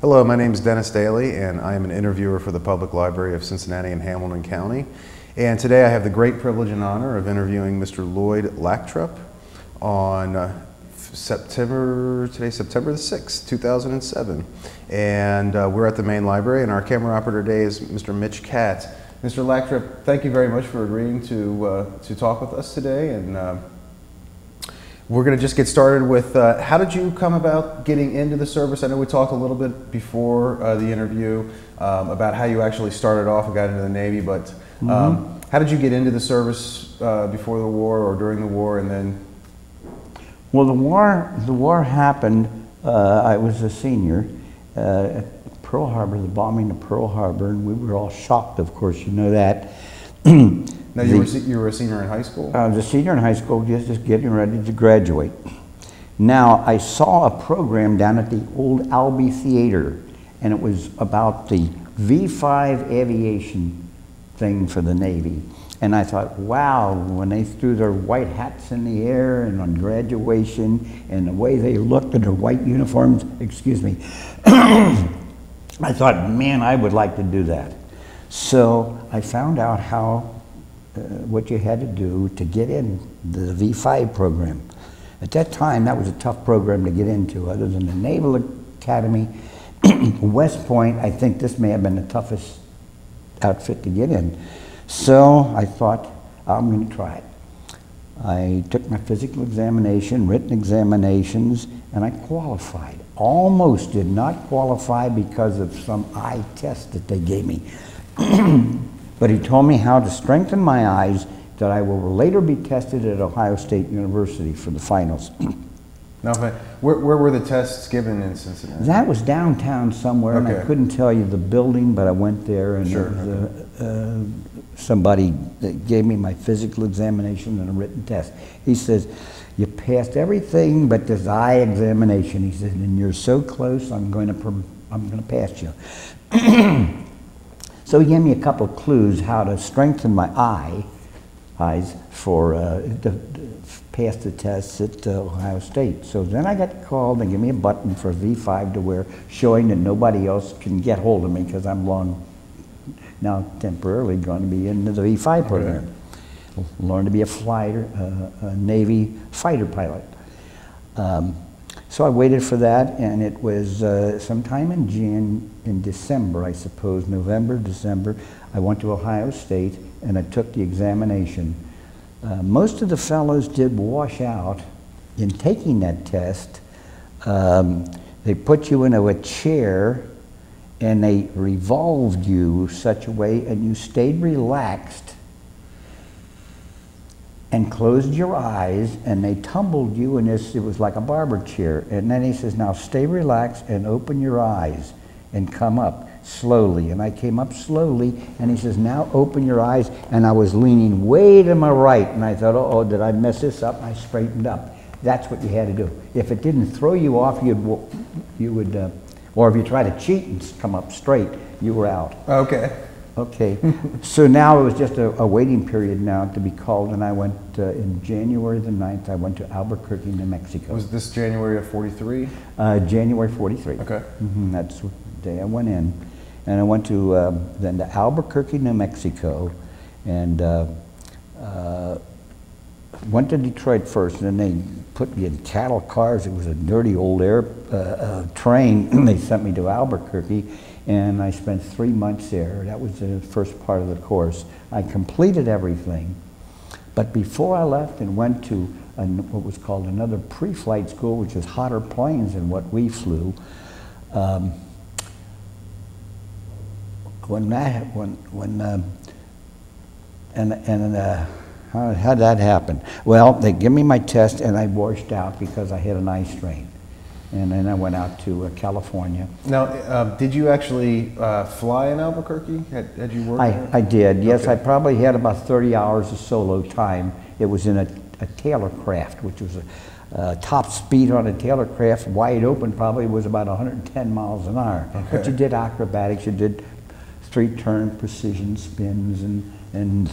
Hello, my name is Dennis Daly, and I am an interviewer for the Public Library of Cincinnati and Hamilton County. And today I have the great privilege and honor of interviewing Mr. Lloyd Lachtrupp on September the 6th, 2007. And we're at the main library, and our camera operator today is Mr. Mitch Katz. Mr. Lachtrupp, thank you very much for agreeing to talk with us today. And we're going to just get started with how did you come about getting into the service? I know we talked a little bit before the interview about how you actually started off and got into the Navy, but how did you get into the service before the war or during the war, and then? Well, the war happened. I was a senior at Pearl Harbor, the bombing of Pearl Harbor, and we were all shocked. Of course, you know that. Now, you were a senior in high school? I was a senior in high school, just getting ready to graduate. Now, I saw a program down at the old Albee Theater, and it was about the V5 aviation thing for the Navy. And I thought, wow, when they threw their white hats in the air and on graduation, and the way they looked in their white uniforms, excuse me, I thought, man, I would like to do that. So I found out what you had to do to get in the V5 program. At that time, that was a tough program to get into. Other than the Naval Academy, West Point, I think this may have been the toughest outfit to get in. So I thought, I'm going to try it. I took my physical examination, written examinations, and I qualified. Almost did not qualify because of some eye test that they gave me. But he told me how to strengthen my eyes, that I will later be tested at Ohio State University for the finals. Now, where were the tests given in Cincinnati? That was downtown somewhere, and I couldn't tell you the building, but I went there, and sure, there was somebody that gave me my physical examination and a written test. He says, you passed everything but this eye examination. He said, and you're so close, I'm going to pass you. So he gave me a couple of clues how to strengthen my eyes for to pass the tests at Ohio State. So then I got called and gave me a button for V5 to wear, showing that nobody else can get hold of me because I'm now temporarily going to be in the V5 program. Learn to be a Navy fighter pilot. So I waited for that, and it was sometime in December, I suppose, November, December, I went to Ohio State and I took the examination. Most of the fellows did wash out in taking that test. They put you into a chair and they revolved you such a way, and you stayed relaxed and closed your eyes, and they tumbled you in this, it was like a barber chair. And then he says, now stay relaxed and open your eyes and come up slowly. And I came up slowly, and he says, now open your eyes. And I was leaning way to my right, and I thought, oh, did I mess this up? I straightened up. That's what you had to do. If it didn't throw you off, you would, or if you try to cheat and come up straight, you were out. Okay. Okay, so now it was just a waiting period now to be called, and I went in January the 9th, I went to Albuquerque, New Mexico. Was this January of 43? January 43. Okay. That's the day I went in. And I went to then to Albuquerque, New Mexico, and went to Detroit first, and then they put me in cattle cars. It was a dirty old train, and they sent me to Albuquerque. And I spent 3 months there. That was the first part of the course. I completed everything. But before I left and went to what was called another pre-flight school, which is hotter planes than what we flew, how'd that happen? Well, they give me my test, and I washed out because I had an eye strain. And then I went out to California. Now, did you actually fly in Albuquerque? Had you worked there? I did, yes. Okay. I probably had about 30 hours of solo time. It was in a Taylor craft, which was a top speed on a Taylor craft, wide open, probably was about 110 miles an hour. Okay. But you did acrobatics, you did straight-turn precision spins and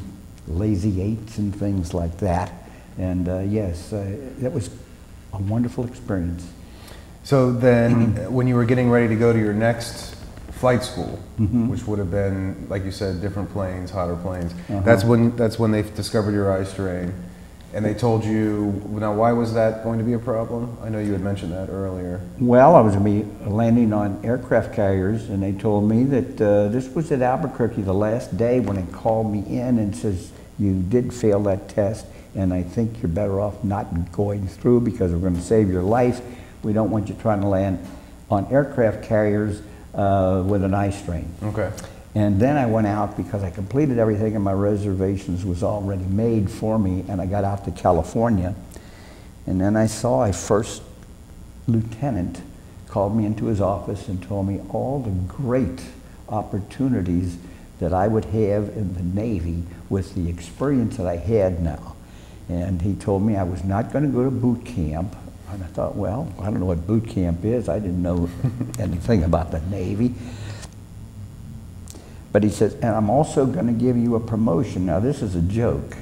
lazy eights and things like that. And yes, that was a wonderful experience. So then, when you were getting ready to go to your next flight school, which would have been, like you said, different planes, hotter planes, that's when they discovered your eye strain. And they told you, now why was that going to be a problem? I know you had mentioned that earlier. Well, I was going to be landing on aircraft carriers, and they told me that this was at Albuquerque the last day when they called me in and says, you did fail that test, and I think you're better off not going through because we're going to save your life. We don't want you trying to land on aircraft carriers with an eye strain. Okay. And then I went out because I completed everything and my reservations was already made for me, and I got out to California. And then I saw a first lieutenant called me into his office and told me all the great opportunities that I would have in the Navy with the experience that I had now. And he told me I was not going to go to boot camp. And I thought, well, I don't know what boot camp is. I didn't know anything about the Navy. But he says, and I'm also going to give you a promotion. Now, this is a joke,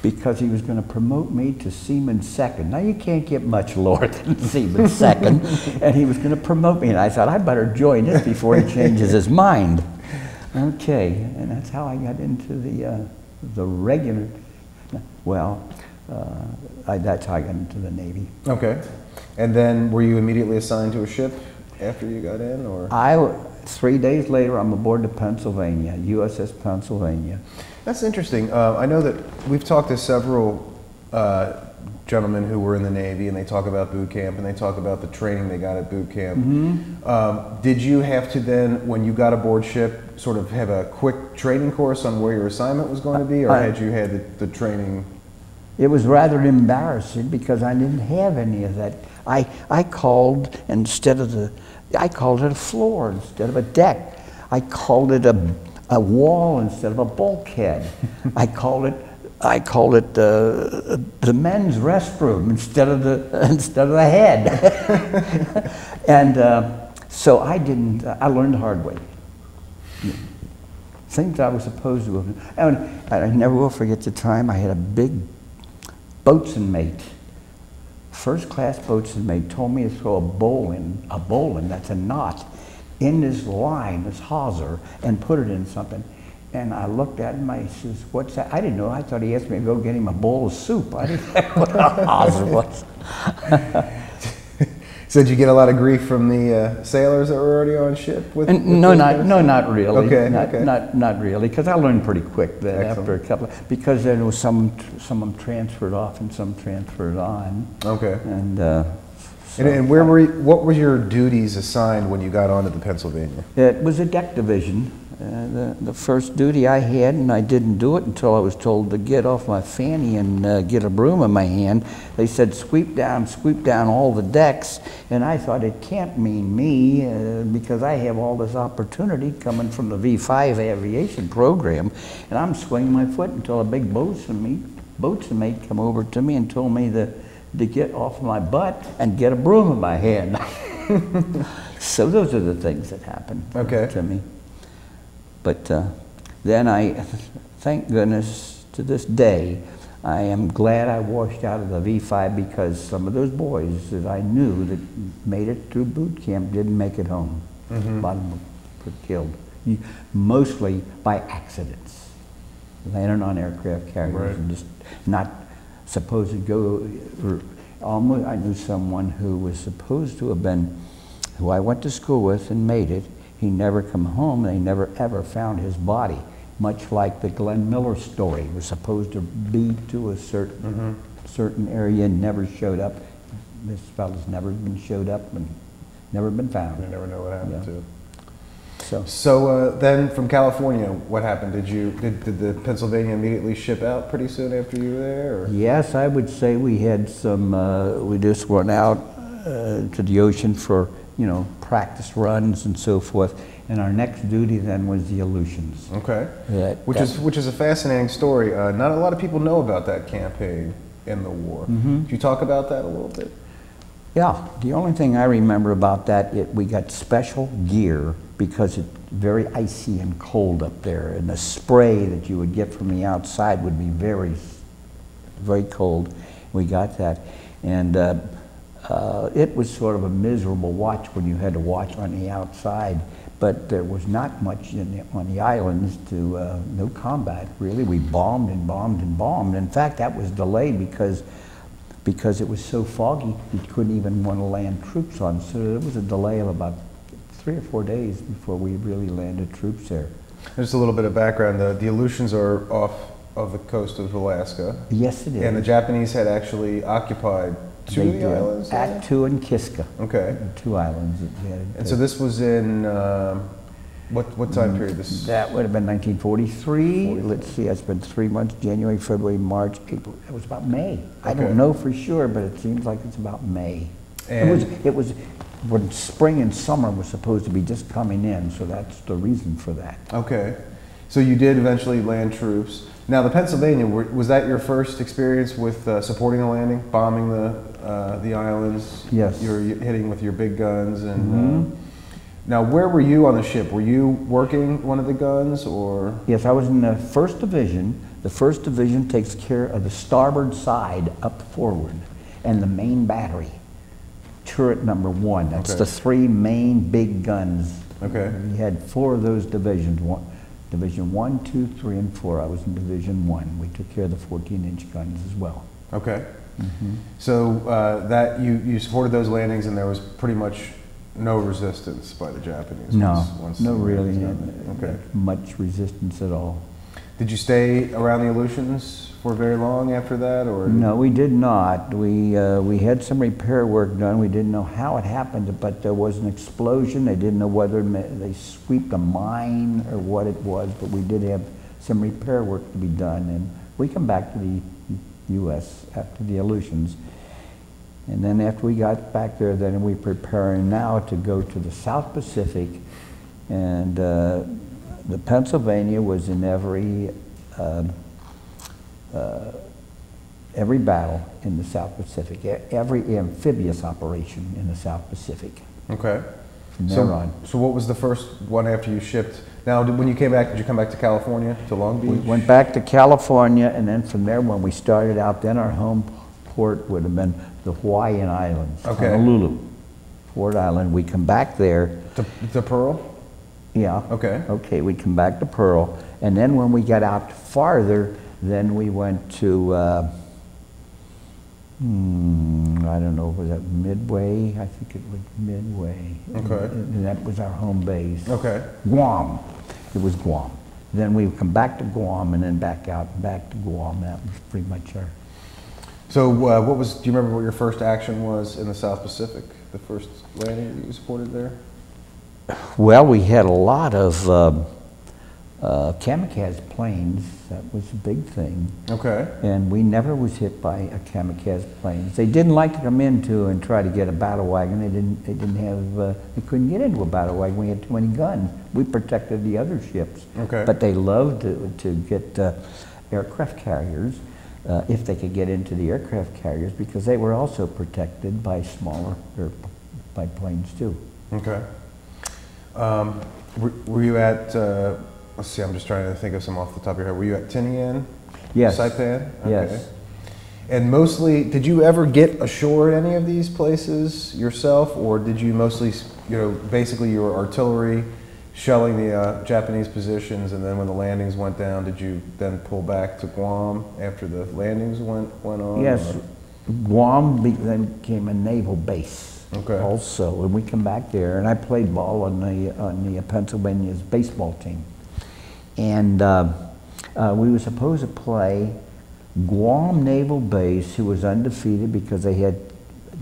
because he was going to promote me to Seaman Second. Now, you can't get much lower than Seaman Second. And he was going to promote me. And I thought, I better join this before he changes his mind. Okay, and that's how I got into the regular, well, that's how I got into the Navy. Okay. And then were you immediately assigned to a ship after you got in, or? 3 days later, I'm aboard the Pennsylvania, USS Pennsylvania. That's interesting. I know that we've talked to several gentlemen who were in the Navy, and they talk about boot camp, and they talk about the training they got at boot camp. Did you have to then, when you got aboard ship, sort of have a quick training course on where your assignment was going to be, or had you had the training? It was rather embarrassing because I didn't have any of that. I called I called it a floor instead of a deck. I called it a wall instead of a bulkhead. I called it the men's restroom instead of the head. And so I learned the hard way. Things I was supposed to have. And I never will forget the time I had a big boatswain mate, first class boatswain mate, told me to throw a bowline, that's a knot, in this line, this hawser, and put it in something. And I looked at him, I says, what's that? I didn't know. I thought he asked me to go get him a bowl of soup. I didn't know what a hawser was. So did you get a lot of grief from the sailors that were already on ship? No, not really. Okay, not really, because I learned pretty quick that. Excellent. After a couple, because there was some transferred off and some transferred on. Okay. And and where were you, what were your duties assigned when you got onto the Pennsylvania? It was a deck division. The first duty I had, and I didn't do it until I was told to get off my fanny and get a broom in my hand. They said, sweep down all the decks. And I thought, it can't mean me because I have all this opportunity coming from the V5 aviation program. And I'm swinging my foot until a big boatswain mate come over to me and told me to get off my butt and get a broom in my hand. So those are the things that happened to me. But then thank goodness, to this day, I am glad I washed out of the V5 because some of those boys that I knew that made it through boot camp didn't make it home. A lot of them were killed, mostly by accidents. Landing on aircraft carriers and just not supposed to go. I knew someone who was supposed to have been, who I went to school with and made it. He never come home. They never ever found his body. Much like the Glenn Miller story, was supposed to be to a certain area and never showed up. This fellow's never been showed up and never been found. You never know what happened to. So then from California, what happened? Did the Pennsylvania immediately ship out pretty soon after you were there? Or? Yes, I would say we had some. We just went out to the ocean for practice runs and so forth. And our next duty then was the Aleutians. Okay. Which is a fascinating story. Not a lot of people know about that campaign in the war. Could you talk about that a little bit? Yeah. The only thing I remember about that, we got special gear because it's very icy and cold up there, and the spray that you would get from the outside would be very, very cold. We got that, and It was sort of a miserable watch when you had to watch on the outside, but there was not much on the islands to, no combat really. We bombed and bombed and bombed. In fact, that was delayed because it was so foggy, we couldn't even want to land troops on. So there was a delay of about 3 or 4 days before we really landed troops there. Just a little bit of background, the Aleutians are off of the coast of Alaska. Yes, it is. And the Japanese had actually occupied two of the islands? Attu and Kiska. Okay. 2 islands. And so this was in, what time period? That would have been 1943. Let's see, I spent 3 months, January, February, March, April. It was about May. Okay. I don't know for sure, but it seems like it's about May. And it was when spring and summer was supposed to be just coming in, so that's the reason for that. Okay. So you did eventually land troops. Now the Pennsylvania, was that your first experience with supporting a landing, bombing the islands? Yes. You were hitting with your big guns and. Now, where were you on the ship? Were you working one of the guns, or? Yes, I was in the 1st Division. The 1st Division takes care of the starboard side up forward, and the main battery, turret number 1. That's the 3 main big guns. Okay. We had 4 of those divisions. Division 1, 2, 3, and 4. I was in Division 1. We took care of the 14-inch guns as well. Okay. So that you supported those landings, and there was pretty much no resistance by the Japanese? No, once no really much resistance at all. Did you stay around the Aleutians for very long after that, or? No, we did not. We had some repair work done. We didn't know how it happened, but there was an explosion. They didn't know whether they swept a mine or what it was, but we did have some repair work to be done, and we come back to the U.S. after the Aleutians. And then after we got back there, then we're preparing now to go to the South Pacific. And the Pennsylvania was in every battle in the South Pacific, every amphibious operation in the South Pacific. Okay. From there on. So what was the first one after you shipped? Now, when you came back, did you come back to California, to Long Beach? We went back to California, and then from there, when we started out, then our home port would have been the Hawaiian Islands, Honolulu, Ford Island. We come back there. To Pearl? Yeah. Okay. Okay, we come back to Pearl. And then when we got out farther, then we went to, I don't know, was that Midway? I think it was Midway. Okay. And that was our home base. Okay. Guam. It was Guam. Then we would come back to Guam and then back out and back to Guam. That was pretty much our... So do you remember what your first action was in the South Pacific? The first landing that you supported there? Well, we had a lot of kamikaze planes. That was a big thing. Okay. And we never was hit by a kamikaze plane. They didn't like to come into and try to get a battle wagon. They couldn't get into a battle wagon. We had too many guns. We protected the other ships. Okay. But they loved to get aircraft carriers. If they could get into the aircraft carriers, because they were also protected by smaller by planes too. Okay. Were you at? Let's see. I'm just trying to think of some off the top of your head. Were you at Tinian? Yes. Saipan? Okay. Yes. And mostly, did you ever get ashore at any of these places yourself, or did you mostly, basically your artillery shelling the Japanese positions, and then when the landings went down, did you then pull back to Guam after the landings went on? Yes, or? Guam then became a naval base. Okay. Also, and we come back there, and I played ball on the Pennsylvania's baseball team, and we were supposed to play Guam Naval Base, who was undefeated because they had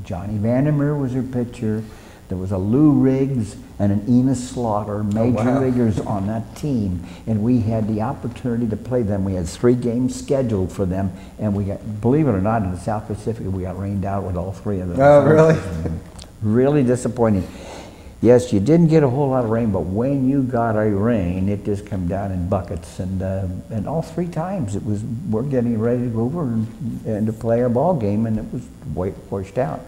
Johnny Vandermeer was their pitcher. There was a Lou Riggs and an Enos Slaughter, major leaguers on that team, and we had the opportunity to play them. We had 3 games scheduled for them, and we got, believe it or not, in the South Pacific, we got rained out with all 3 of them. Oh, really? Really disappointing. Yes, you didn't get a whole lot of rain, but when you got a rain, it just came down in buckets, and all 3 times we're getting ready to go over and to play our ball game, and it was washed out.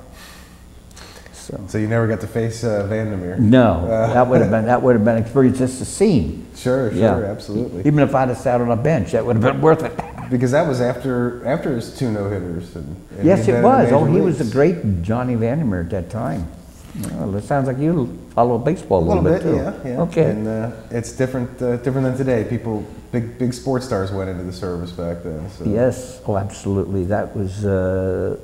So you never got to face Vandermeer? No, that would have been an experience just to see. Sure, yeah. absolutely. Even if I'd have sat on a bench, that would have been worth it. Because that was after his 2 no-hitters. And Yes, he it had was. the Oh, major he was leagues. the great Johnny Vandermeer at that time. Well, it sounds like you follow baseball a little bit too. Yeah. Okay. And it's different than today. Big sports stars went into the service back then. So. Yes. Oh, absolutely. That was no,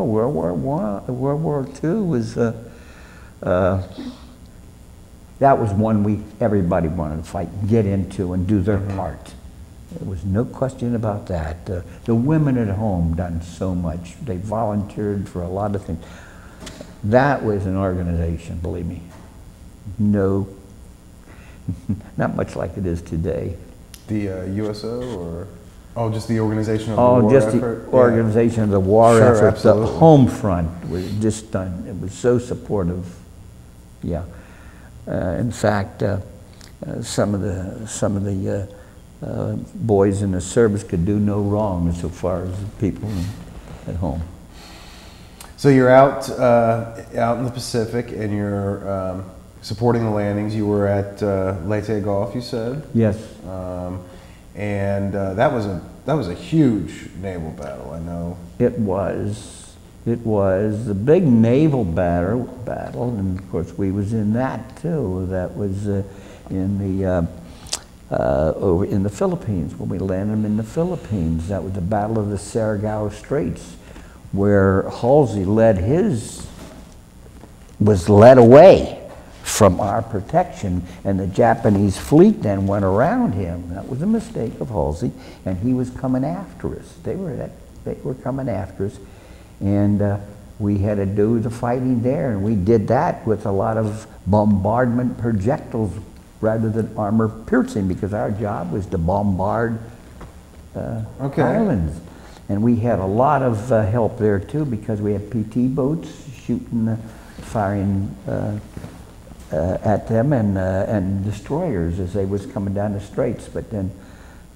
World War II was. That was one everybody wanted to fight, get into, and do their part. There was no question about that. The women at home done so much. They volunteered for a lot of things. That was an organization, believe me. No, not much like it is today. The USO, or just the organization of the Oh, war just effort? the organization of the war Sure, effort. absolutely. The home front was just done. It was so supportive. Yeah. In fact, some of the boys in the service could do no wrong so far as the people at home. So you're out in the Pacific, and you're supporting the landings. You were at Leyte Gulf, you said. Yes. And that was a huge naval battle. I know. It was. It was the big naval battle, and of course we was in that too. That was over in the Philippines, when we landed them in the Philippines. That was the Battle of the Surigao Straits, where Halsey was led away from our protection, and the Japanese fleet then went around him. That was a mistake of Halsey, and he was coming after us. They were coming after us, and we had to do the fighting there, and we did that with a lot of bombardment projectiles rather than armor piercing, because our job was to bombard islands. And we had a lot of help there too, because we had PT boats shooting, firing at them, and destroyers as they was coming down the straits. But then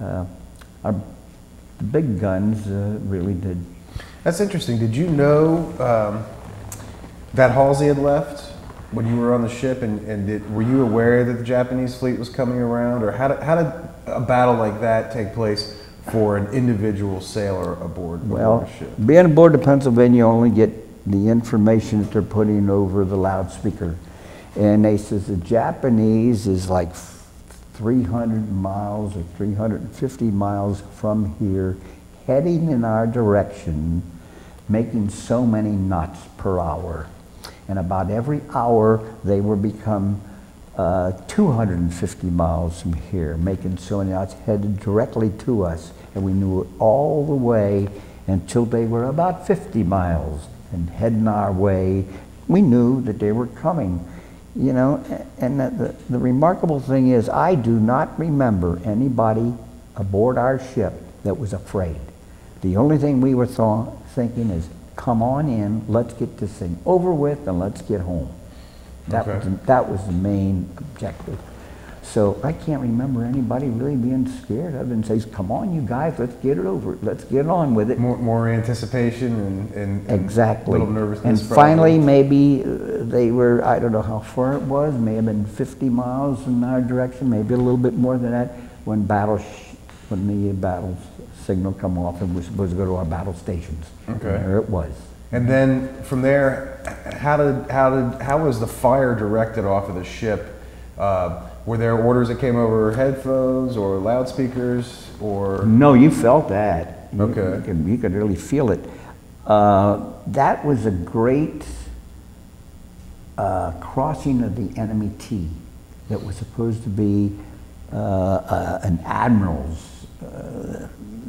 our big guns really did. That's interesting. Did you know that Halsey had left when you were on the ship, and were you aware that the Japanese fleet was coming around, or how did a battle like that take place for an individual sailor aboard a ship? Being aboard the Pennsylvania, you only get the information that they're putting over the loudspeaker. And they says the Japanese is like 300 miles or 350 miles from here, heading in our direction, making so many knots per hour. And about every hour, they were become 250 miles from here, making so many knots, headed directly to us. And we knew it all the way until they were about 50 miles and heading our way. We knew that they were coming, you know. And the remarkable thing is, I do not remember anybody aboard our ship that was afraid. The only thing we were thinking is, come on in, let's get this thing over with, and let's get home. That was the main objective. So I can't remember anybody really being scared other than say, come on you guys, let's get it over, let's get on with it. More anticipation and exactly. A little nervousness. And finally, maybe they were, I don't know how far it was, may have been 50 miles in our direction, maybe a little bit more than that, when the battle signal come off and we're supposed to go to our battle stations. Okay. And there it was. And then from there, how was the fire directed off of the ship? Were there orders that came over headphones or loudspeakers, or? No, you felt that. Okay. You could really feel it. That was a great crossing of the enemy T that was supposed to be an admiral's.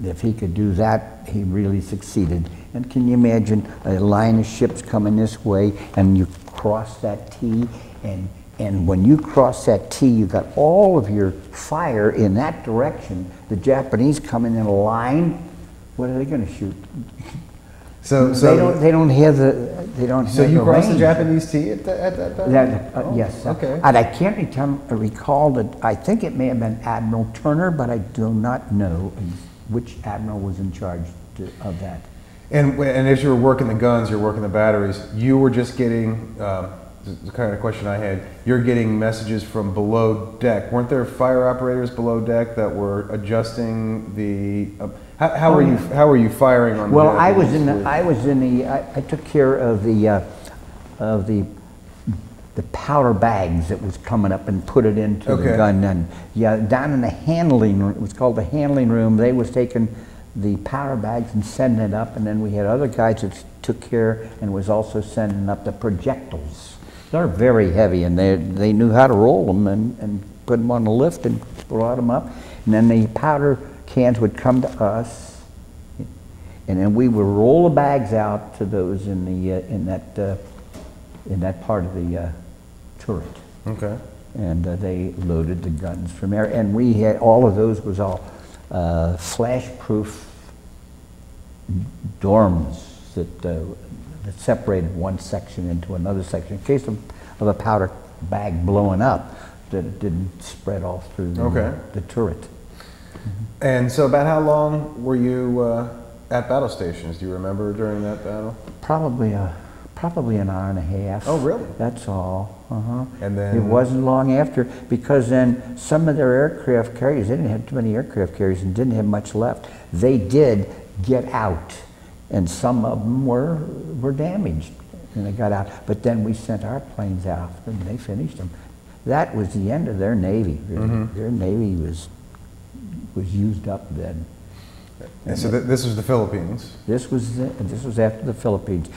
If he could do that, he really succeeded. And can you imagine a line of ships coming this way, and you cross that T, and when you cross that T, you got all of your fire in that direction. The Japanese coming in a line. What are they going to shoot? So they don't have So you crossed the range. Japanese T at that time? Yes. Okay. And I can't recall that. I think it may have been Admiral Turner, but I do not know which admiral was in charge of that. And as you were working the guns, you're working the batteries, you were just getting, the kind of question I had, you're getting messages from below deck. Weren't there fire operators below deck that were adjusting the, How were you firing on? Well, the I took care of the powder bags that was coming up and put it into the gun. And yeah, down in the handling room, it was called the handling room, they was taking the powder bags and sending it up, and then we had other guys that took care and was also sending up the projectiles. They're very heavy, and they knew how to roll them and put them on the lift and brought them up. And then the powder cans would come to us, and then we would roll the bags out to those in that part of the turret. Okay. And they loaded the guns from there, and we had all of those was all flash-proof dorms that separated one section into another section in case of a powder bag blowing up, that it didn't spread all through the turret. And so about how long were you at battle stations? Do you remember during that battle? Probably an hour and a half. Oh, really? That's all. And then it wasn't long after, because then some of their aircraft carriers, they didn't have too many aircraft carriers and didn't have much left. They did get out, and some of them were damaged, and they got out. But then we sent our planes out, and they finished them. That was the end of their Navy. Really. Their Navy was used up then. And so this was the Philippines. This was after the Philippines.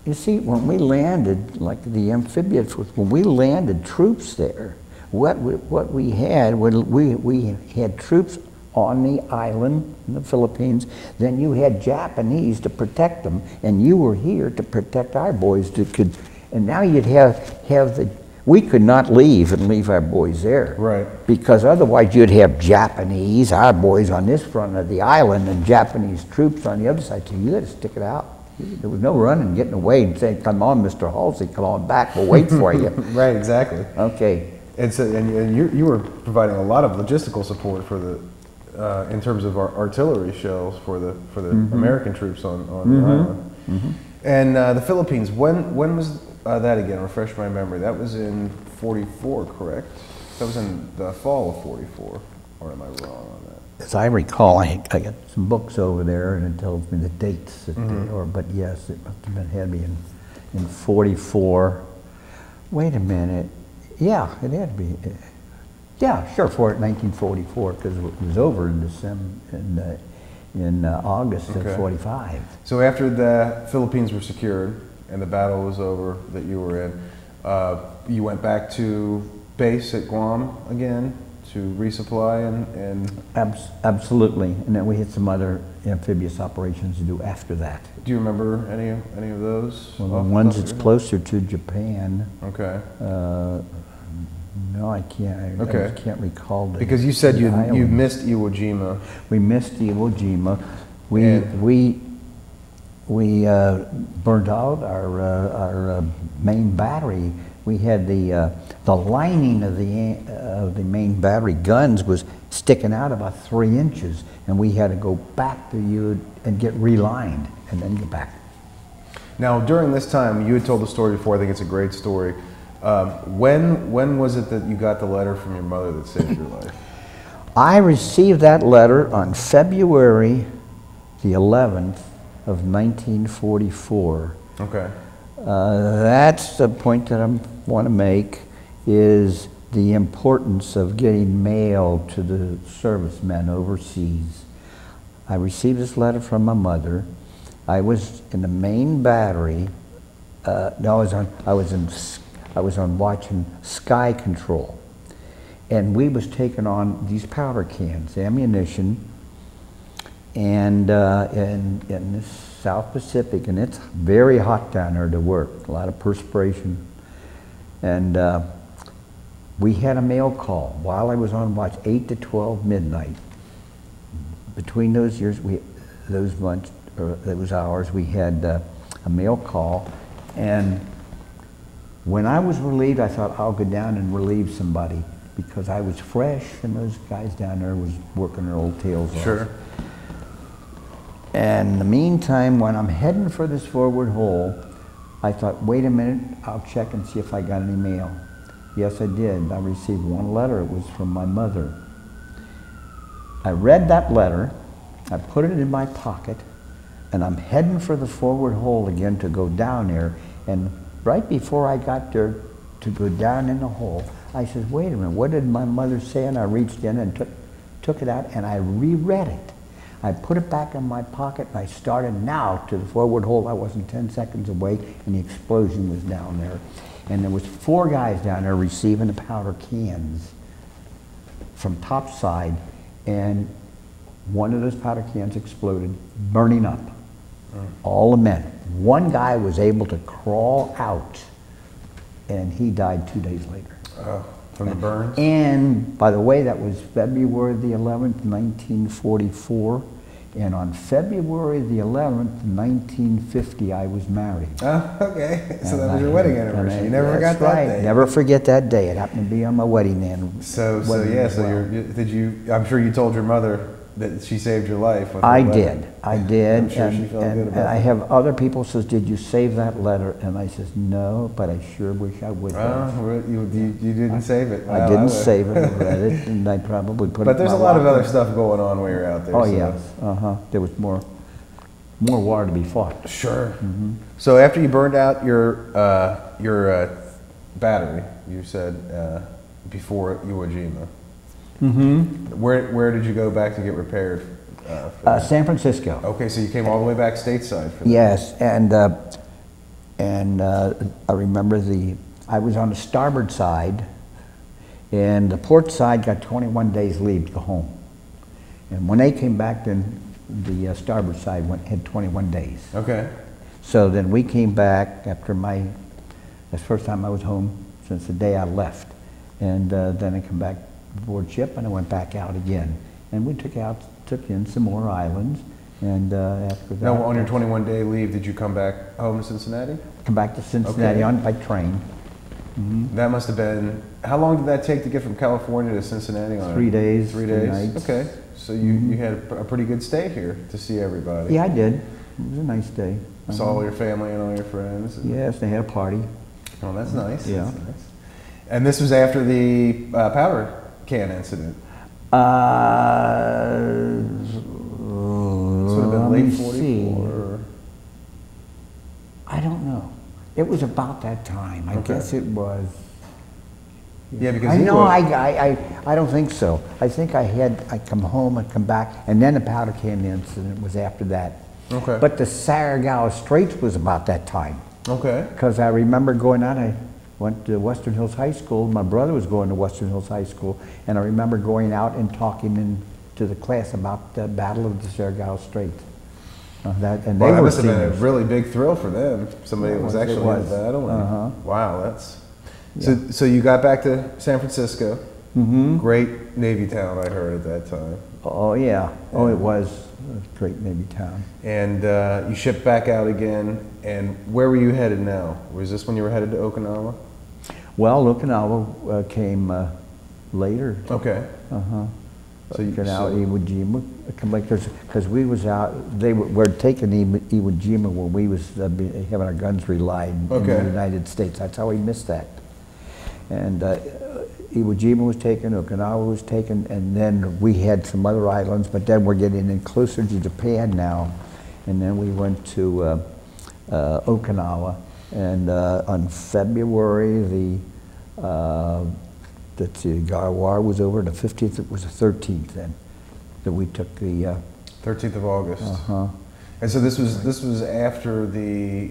You see, when we landed, like the amphibious, when we landed troops there, what we had, we had troops on the island in the Philippines. Then you had Japanese to protect them, and you were here to protect our boys. And now you'd have we could not leave our boys there. Right. Because otherwise you'd have Japanese, our boys on this front of the island, and Japanese troops on the other side. So you had to stick it out. There was no running, getting away and saying, "Come on, Mr. Halsey, come on back. We'll wait for you." Right, exactly. Okay. And so, and you were providing a lot of logistical support for the, in terms of artillery shells for the American troops on the island. And the Philippines. When was that again? Refresh my memory. That was in '44, correct? That was in the fall of '44, or am I wrong on that? As I recall, I got some books over there, and it tells me the dates. But yes, it must have been heavy in '44. Wait a minute. Yeah, it had to be. Yeah, sure, 1944, because it was over in December, in August of '45. So after the Philippines were secured and the battle was over that you were in, you went back to base at Guam again to resupply and absolutely, and then we had some other amphibious operations to do after that. Do you remember any of those? Well, the ones that's closer to Japan. Okay. No, I can't. I just can't recall. Because you said you missed Iwo Jima. We missed Iwo Jima. We burned out our main battery. We had the lining of the main battery guns was sticking out about 3 inches, and we had to go back to you and get relined and then get back. Now, during this time, you had told the story before. I think it's a great story. When was it that you got the letter from your mother that saved your life? I received that letter on February the 11th of 1944. Okay. That's the point that I want to make, is the importance of getting mail to the servicemen overseas. I received this letter from my mother. I was in the main battery. No, I was on watching Sky Control, and we was taking on these powder cans, ammunition, and in the South Pacific, and it's very hot down there to work, a lot of perspiration. And we had a mail call while I was on watch, 8 to 12 midnight. Between those years, those hours, we had a mail call, and when I was relieved, I thought I'll go down and relieve somebody, because I was fresh and those guys down there was working their old tails off. Sure. And in the meantime, when I'm heading for this forward hole, I thought, wait a minute, I'll check and see if I got any mail. Yes, I did. I received one letter. It was from my mother. I read that letter, I put it in my pocket, and I'm heading for the forward hole again to go down there. And right before I got there to go down in the hole, I said, wait a minute, what did my mother say? And I reached in and took it out, and I reread it. I put it back in my pocket, and I started now to the forward hole. I wasn't 10 seconds away, and the explosion was down there. And there was 4 guys down there receiving the powder cans from topside, and one of those powder cans exploded, burning up. All the men. One guy was able to crawl out, and he died 2 days later. From the burns? And, by the way, that was February the 11th, 1944. And on February the 11th, 1950, I was married. Oh, okay. So that was your wedding anniversary. You never forgot that day. Never forget that day. It happened to be on my wedding day. Did you, I'm sure you told your mother that she saved your life. I did. I'm sure she felt good about and I that. have other people says, did you save that letter? And I says, no, but I sure wish I would have. You didn't save it. I didn't save it. I read it, and I probably put it in my But there's a lot of locker. other stuff going on while you're out there. Oh, so. yes. There was more war to be fought. Sure. So after you burned out your battery, you said before Iwo Jima. Where did you go back to get repaired? San Francisco. Okay, so you came all the way back stateside for that. Yes, and I remember I was on the starboard side, and the port side got 21 days leave to go home. And when they came back, then the starboard side had 21 days. Okay. So then we came back after that's the first time I was home since the day I left. And then I come back aboard ship, and I went back out again. And we took in some more islands, and after that... Now, on your 21-day leave, did you come back home to Cincinnati? Come back to Cincinnati by train. That must have been... How long did that take to get from California to Cincinnati? 3 days. 3 3 days? nights. Okay. So you had a pretty good stay here to see everybody. Yeah, I did. It was a nice day. Saw all your family and all your friends. Yes, they had a party. Oh, that's nice. Yeah. That's nice. And this was after the powder can incident. This would have been late 44. I don't know. It was about that time. I guess it was. Yeah, because I don't think so. I think I come home and come back, and then the powder can incident was after that. Okay. But the Saragasso Straits was about that time. Okay. Because I remember going out, I went to Western Hills High School. My brother was going to Western Hills High School, and I remember going out and talking to the class about the Battle of the Saragasso Straits. That must have been a really big thrill for them. Somebody was actually in the battle. Wow, that's... Yeah. So you got back to San Francisco. Great Navy town, I heard at that time. Oh, yeah. Oh, it was a great Navy town. And you shipped back out again. And where were you headed now? Was this when you were headed to Okinawa? Well, Okinawa came later. Okay. So you out Iwo Jima, because we was out. They were taking Iwo Jima when we was having our guns relied in the United States. That's how we missed that. And Iwo Jima was taken, Okinawa was taken, and then we had some other islands. But then we're getting in closer to Japan now, and then we went to Okinawa, and on February the war was over. The 15th, it was the 13th then, that we took the 13th of August. And so this was after the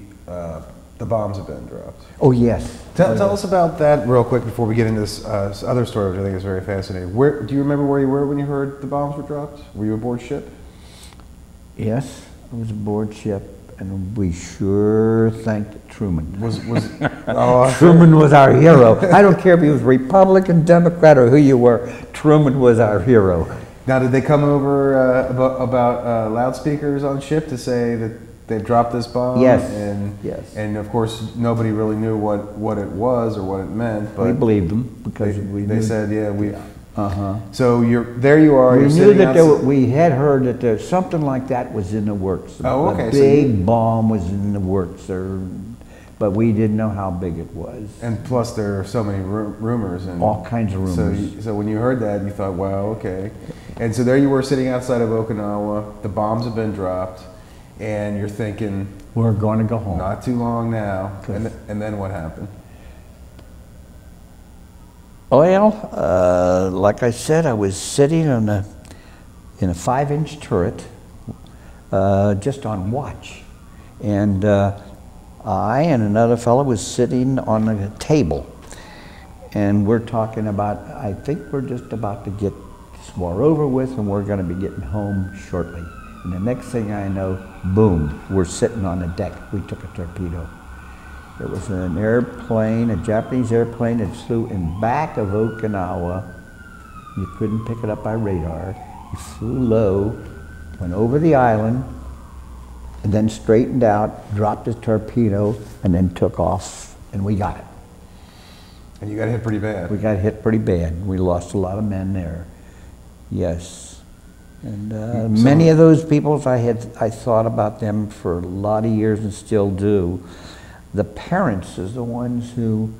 bombs had been dropped. Oh yes. Tell us about that real quick before we get into this other story, which I think is very fascinating. Do you remember where you were when you heard the bombs were dropped? Were you aboard ship? Yes, I was aboard ship. And we sure thanked Truman. Truman was our hero. I don't care if he was Republican, Democrat, or who you were. Truman was our hero. Now, did they come over about loudspeakers on ship to say that they dropped this bomb? Yes. Yes. And of course, nobody really knew what it was or what it meant. But we believed them because they said, "Yeah, we." So there you are. We knew that we had heard that there something like that was in the works. Oh, okay. A big bomb was in the works, but we didn't know how big it was. And plus, there are so many rumors and all kinds of rumors. So when you heard that, you thought, "Wow, okay." And so there you were sitting outside of Okinawa, the bombs have been dropped, and you're thinking, we're going to go home. Not too long now. And then what happened? Well, like I said, I was sitting in a 5-inch turret, just on watch. And I and another fellow was sitting on a table. And we're talking about, I think we're just about to get this war over with and we're going to be getting home shortly. And the next thing I know, boom, we're sitting on the deck. We took a torpedo. It was an airplane, a Japanese airplane that flew in back of Okinawa. You couldn't pick it up by radar. He flew low, went over the island, and then straightened out, dropped his torpedo, and then took off, and we got it. And you got hit pretty bad. We got hit pretty bad. We lost a lot of men there. Yes. And many of those people, I thought about them for a lot of years and still do. The parents is the ones who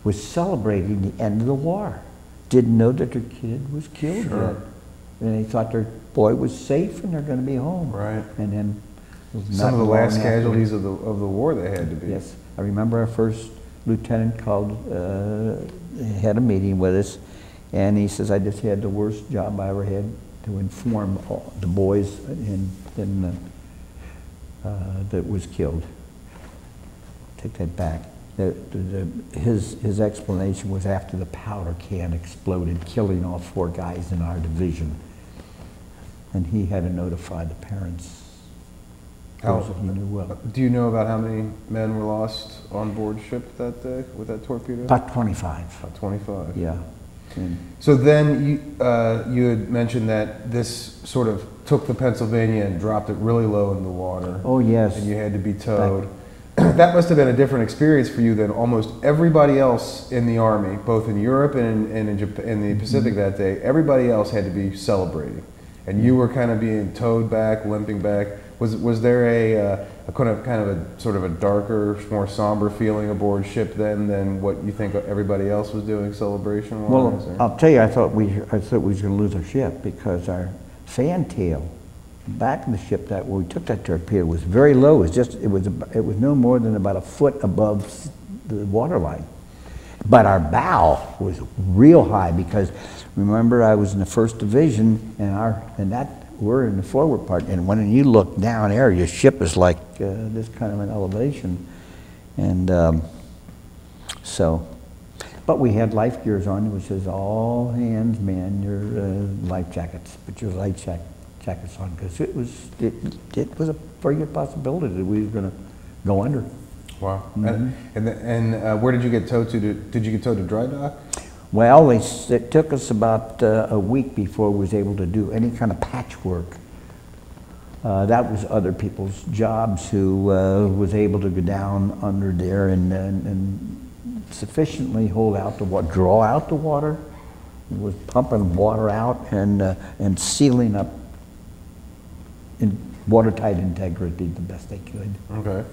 was celebrating the end of the war. Didn't know that their kid was killed yet. And they thought their boy was safe and they're going to be home. Right. And then some of the last casualties of the war they had to be. Yes. I remember our first lieutenant called, had a meeting with us, and he says, I just had the worst job I ever had to inform all the boys that was killed. Take that back. His explanation was after the powder can exploded, killing all 4 guys in our division. And he had to notify the parents. Those that he knew well. Do you know about how many men were lost on board ship that day with that torpedo? About 25. About 25. Yeah. And so then you had mentioned that this sort of took the Pennsylvania and dropped it really low in the water. Oh yes. And you had to be towed. That must have been a different experience for you than almost everybody else in the Army, both in Europe and in the Pacific that day. Everybody else had to be celebrating. And you were kind of being towed back, limping back. Was there a kind of a sort of a darker, more somber feeling aboard ship then than what you think everybody else was doing celebration-wise? Well, I'll tell you, I thought we was going to lose our ship because our fantail back in the ship that when we took that torpedo was very low. It was no more than about a foot above the waterline. But our bow was real high because remember I was in the 1st Division and we're in the forward part, and when you look down there, your ship is like this kind of an elevation, and but we had life gears on, which says all hands man your life jackets, put your life jackets on, because it was a very good possibility that we were going to go under. Wow. Mm-hmm. And where did you get towed to? Did you get towed to dry dock? Well, it took us about a week before we was able to do any kind of patchwork. That was other people's jobs who was able to go down under there and sufficiently hold out the water, draw out the water, was pumping water out and sealing up in watertight integrity the best they could. Okay.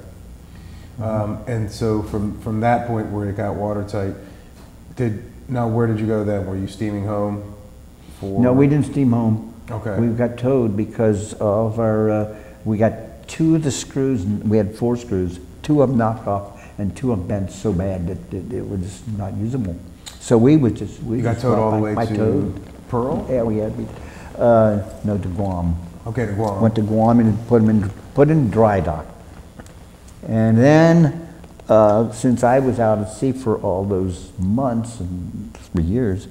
And so from that point where it got watertight, now where did you go then? Were you steaming home? No, we didn't steam home. Okay. We got towed because of our, we got 2 of the screws, and we had 4 screws, 2 of them knocked off and 2 of them bent so bad that it was not usable. So we would just, you got towed all the way to Pearl? Yeah, we had, no, to Guam. Okay, to Guam. Went to Guam and put in dry dock. And then, since I was out at sea for all those months and 3 years,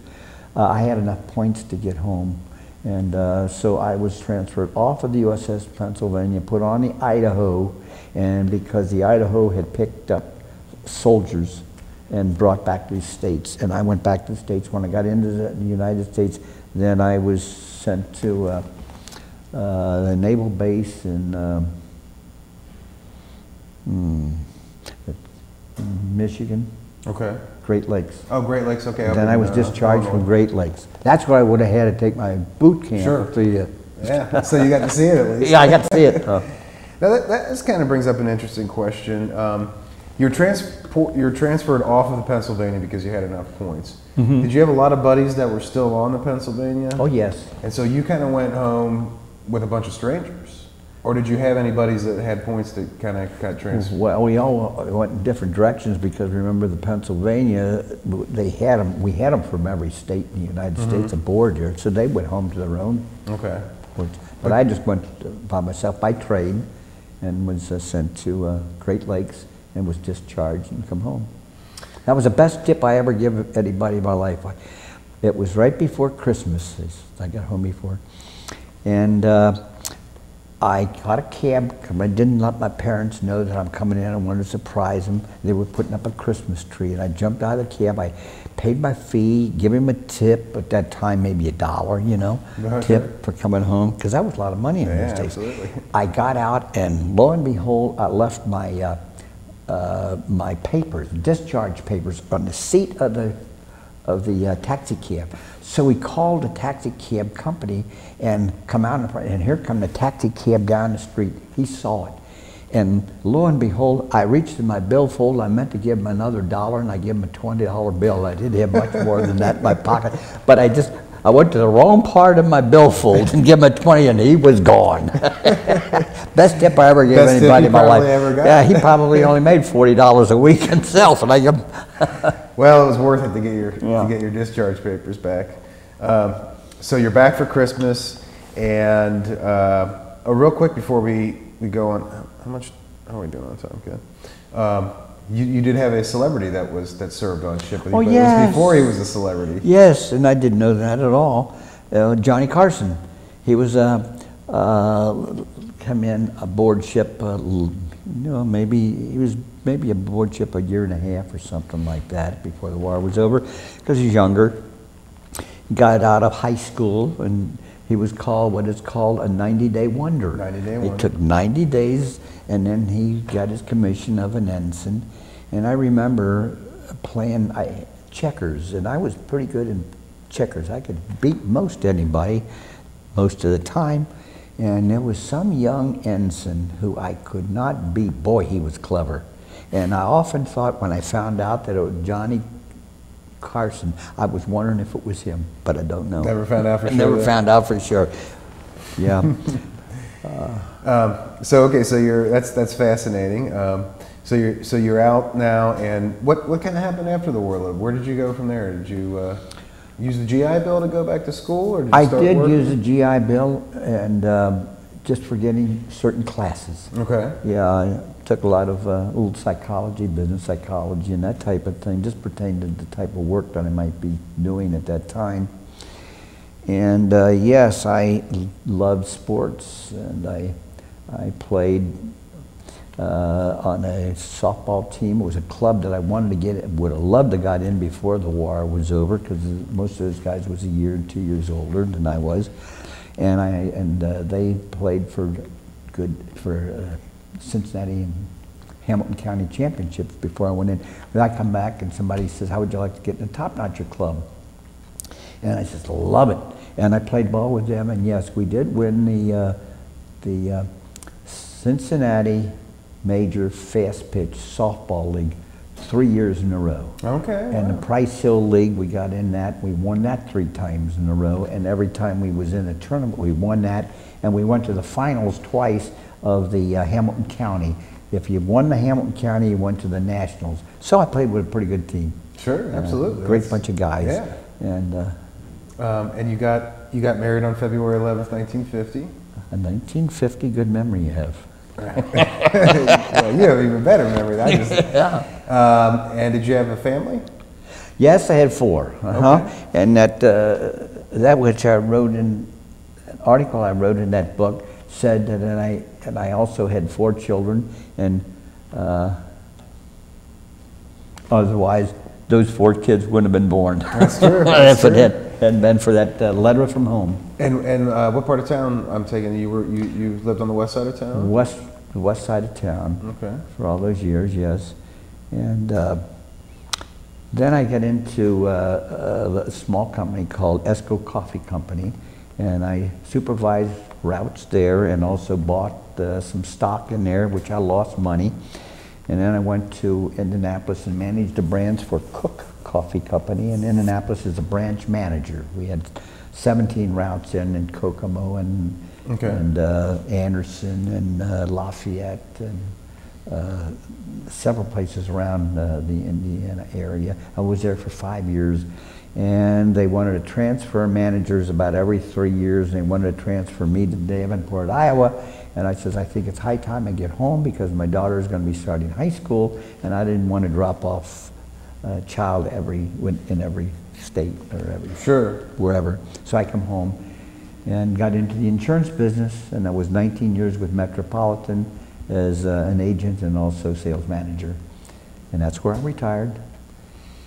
I had enough points to get home. And so I was transferred off of the USS Pennsylvania, put on the Idaho, and because the Idaho had picked up soldiers and brought back to the States. And I went back to the States. When I got into the United States, then I was sent to the naval base in Michigan. Okay. Great Lakes. Oh, Great Lakes, okay. And then I was discharged from Great Lakes. That's where I would have had to take my boot camp. Sure. Yeah, so you got to see it at least. Yeah, I got to see it. Now this kind of brings up an interesting question. You're transferred off of the Pennsylvania because you had enough points. Mm-hmm. Did you have a lot of buddies that were still on the Pennsylvania? Oh, yes. And so you kind of went home with a bunch of strangers? Or did you have any buddies that had points that kind of got transferred? Well, we all went in different directions because remember the Pennsylvania, we had them from every state in the United States aboard here, so they went home to their own. Okay. But I just went by myself by trade and was sent to Great Lakes and was discharged and come home. That was the best tip I ever give anybody in my life. It was right before Christmas. I got home before. And I got a cab because I didn't let my parents know that I'm coming in. I wanted to surprise them. They were putting up a Christmas tree, and I jumped out of the cab. I paid my fee, give him a tip. At that time, maybe $1, you know, tip for coming home, because that was a lot of money in those days. Absolutely. I got out, and lo and behold, I left my my papers, discharge papers, on the seat of the taxi cab. So we called the taxi cab company and come out in front, and here come the taxi cab down the street. He saw it. And lo and behold, I reached in my billfold. I meant to give him another $1, and I gave him a $20 bill. I didn't have much more than that in my pocket. But I went to the wrong part of my billfold and gave him a 20, and he was gone. Best tip I ever gave anybody in my life. Yeah, he probably only made $40 a week himself, and I gave him. Well, it was worth it to get your discharge papers back. So you're back for Christmas, and real quick before we go on, how are we doing on time? Good. You did have a celebrity that served on ship with you, but yes. It was before he was a celebrity. Yes, and I didn't know that at all. Johnny Carson. He was come in aboard ship. He was maybe aboard ship a year and a half or something like that before the war was over, because he's younger. Got out of high school, and he was called what is called a 90-day wonder. 90-day wonder. It took 90 days, and then he got his commission of an ensign. And I remember playing checkers, and I was pretty good in checkers. I could beat most anybody most of the time. And there was some young ensign who I could not beat. Boy, he was clever. And I often thought when I found out that it was Johnny Carson, I was wondering if it was him, but I don't know. Never found out for sure. Never found out for sure. Yeah. So that's fascinating. So you're out now, and what kind of happened after the war? Where did you go from there? Did you use the GI Bill to go back to school, or did you start working? use the GI Bill, and just for getting certain classes. Okay. Yeah, I took a lot of little psychology, business psychology, and that type of thing, just pertained to the type of work that I might be doing at that time. And yes, I loved sports, and I played on a softball team. It was a club that I wanted to get, would have loved to have got in before the war was over, because most of those guys was a year and 2 years older than I was. And they played for Cincinnati and Hamilton County championships before I went in. Then I come back and somebody says, "How would you like to get in the Top Notcher Club?" And I just love it. And I played ball with them, and yes, we did win the Cincinnati Major Fast Pitch Softball League 3 years in a row. Okay. And the Price Hill League, we got in that. We won that 3 times in a row, and every time we was in a tournament, we won that. And we went to the finals twice of the Hamilton County. If you won the Hamilton County, you went to the Nationals. So I played with a pretty good team. Sure, absolutely. Great bunch of guys. Yeah. And you got married on February 11th, 1950. A 1950, good memory you have. Well, you have even better memory. Yeah. And did you have a family? Yes, I had 4. Okay. And that which I wrote in an article I wrote in that book said that I also had 4 children, and otherwise those 4 kids wouldn't have been born. That's true. If it hadn't been for that letter from home. And what part of town? I'm taking you lived on the west side of town. The west side of town. Okay. For all those years, yes. And then I got into a small company called Esco Coffee Company, and I supervised routes there, and also bought some stock in there, which I lost money. And then I went to Indianapolis and managed the brands for Cook Coffee Company. And Indianapolis is a branch manager. We had 17 routes in Kokomo and Anderson and Lafayette and several places around the Indiana area. I was there for 5 years. And they wanted to transfer managers about every 3 years. And they wanted to transfer me to Davenport, Iowa. And I says, I think it's high time I get home because my daughter is going to be starting high school, and I didn't want to drop off a child in every state or wherever. So I come home and got into the insurance business, and I was 19 years with Metropolitan as an agent and also sales manager. And that's where I retired.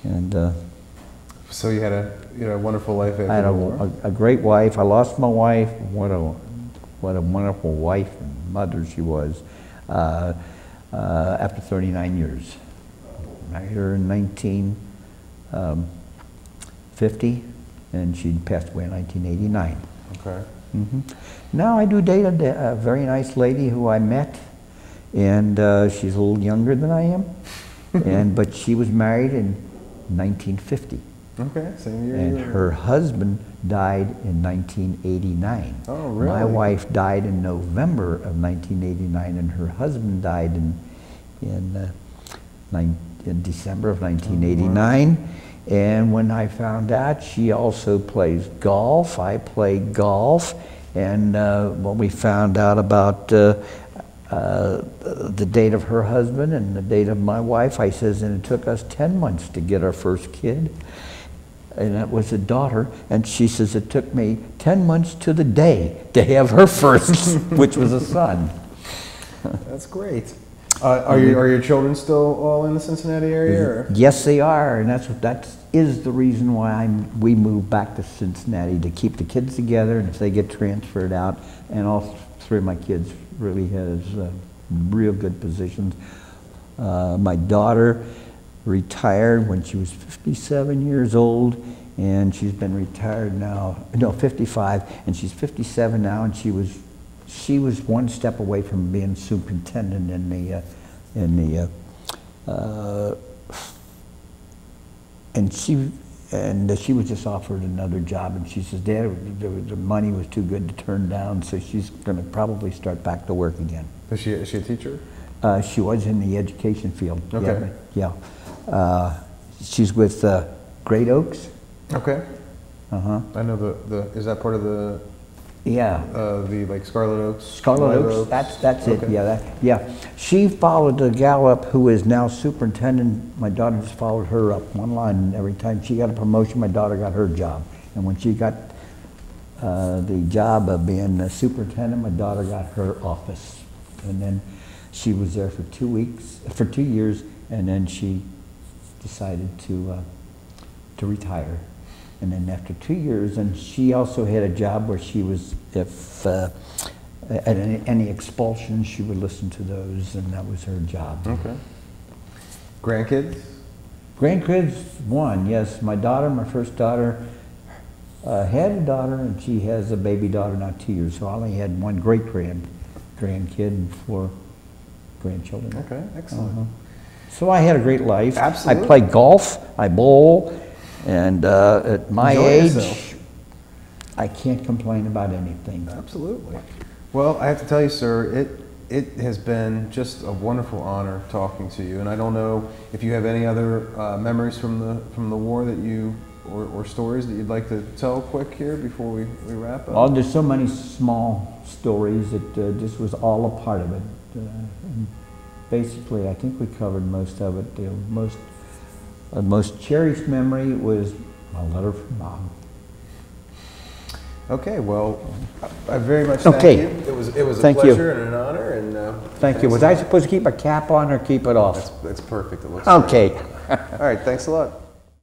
And so you had a wonderful life after I had the war? a great wife. I lost my wife. What a wonderful wife and mother she was after 39 years. I married her in 1950, and she passed away in 1989. Okay. Now I do date a very nice lady who I met, and she's a little younger than I am, but she was married in 1950. Okay, same year. And her husband died in 1989. Oh, really? My wife died in November of 1989, and her husband died in December of 1989. Oh, wow. And when I found out, she also plays golf. I play golf. And when we found out about the date of her husband and the date of my wife, I says, and it took us 10 months to get our first kid. And that was a daughter, and she says it took me 10 months to the day to have her first, which was a son. That's great. Are your children still all in the Cincinnati area? Or? Yes, they are, and that is the reason why we moved back to Cincinnati, to keep the kids together, and if they get transferred out, and all three of my kids really has real good positions. My daughter retired when she was 57 years old, and she's been retired now, no, 55, and she's 57 now, and she was one step away from being superintendent and she was just offered another job, and she says, Dad, the money was too good to turn down, so she's going to probably start back to work again. Is she a teacher? She was in the education field. Okay. Yeah. She's with Great Oaks. Okay. I know is that part of the? Yeah. The like Scarlet Oaks. Scarlet Oaks. That's it. Okay. Yeah. She followed the gal up who is now superintendent. My daughter just followed her up one line, and every time she got a promotion, my daughter got her job. And when she got the job of being a superintendent, my daughter got her office. And then she was there for 2 years, and then she decided to retire. And then after 2 years, and she also had a job where she was, if at any expulsions, she would listen to those, and that was her job. Okay. Grandkids? Grandkids, one, yes. My daughter, my first daughter, had a daughter, and she has a baby daughter now 2 years, so I only had one great-grandkid and 4 grandchildren. Okay, excellent. So I had a great life. Absolutely. I played golf, I bowl, and at my age, I can't complain about anything. Absolutely. Well, I have to tell you, sir, it has been just a wonderful honor talking to you, and I don't know if you have any other memories from the war that you or stories that you'd like to tell quick here before we wrap up. Oh, there's so many small stories that this was all a part of it. And basically, I think we covered most of it. The most cherished memory was a letter from Mom. Okay, well, I very much thank you. It was a pleasure and an honor. And thank you. Was I supposed to keep a cap on or keep it off? That's perfect. It looks okay. All right, thanks a lot.